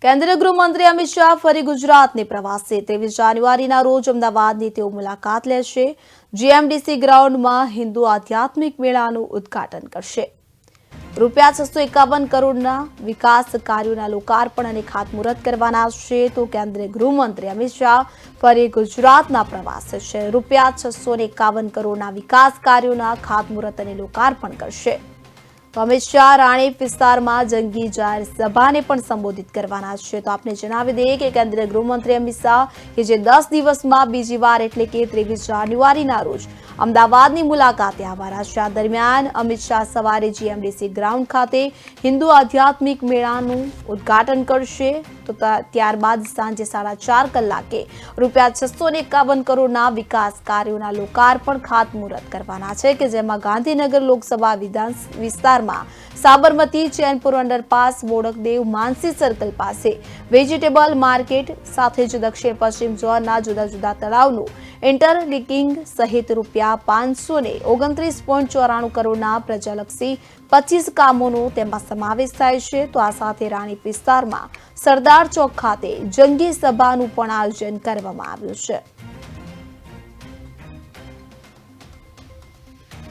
કેન્દ્રીય ગૃહમંત્રી અમિત શાહ ફરી ગુજરાતની પ્રવાસે 23 જાન્યુઆરીના રોજ અમદાવાદની તેઓ મુલાકાત લેશે। જીએમડીસી ગ્રાઉન્ડમાં હિન્દુ આધ્યાત્મિક મેળાનું ઉદ્ઘાટન કરશે। ₹651 કરોડના વિકાસ કાર્યોના લોકાર્પણ અને ખાતમુહૂર્ત કરવાના છે। તો કેન્દ્રીય ગૃહમંત્રી અમિત શાહ ફરી ગુજરાતના પ્રવાસે છે। ₹651 કરોડના વિકાસ કાર્યોના ખાતમુહૂર્ત અને લોકાર્પણ કરશે। તો અમિત શાહ રાણીપ વિસ્તારમાં જંગી જાહેર સભાને પણ સંબોધિત કરવાના છે। તો આપને જણાવી દઈએ કે કેન્દ્રીય ગૃહમંત્રી અમિત શાહ કે જે 10 દિવસમાં બીજી વાર એટલે કે 23 જાન્યુઆરીના રોજ અમદાવાદની મુલાકાતે આવવાના છે। આ દરમિયાન અમિત શાહ સવારે જીએમડીસી ગ્રાઉન્ડ ખાતે હિન્દુ આધ્યાત્મિક મેળાનું ઉદ્ઘાટન કરશે। તો ત્યારબાદ સાંજે 4:30 કલાકે ₹651 કરોડના વિકાસ કાર્યોના લોકાર્પણ ખાતમુહૂર્ત કરવાના છે કે જેમાં ગાંધીનગર લોકસભા વિસ્તારમાં સાબરમતી ચેનપુર અંડરપાસ બોડકદેવ માનસી સર્કલ પાસે વેજીટેબલ માર્કેટ સાથે જ દક્ષિણ પશ્ચિમ ઝોનના જુદા જુદા તળાવનું ઇન્ટરલિંકિંગ સહિત ₹529.94 કરોડના પ્રજાલક્ષી 25 કામોનો તેમાં સમાવેશ થાય છે। તો આ સાથે રાણીપ વિસ્તારમાં સરદાર ચોક ખાતે જંગી સભાનું પણ આયોજન કરવામાં આવ્યું છે।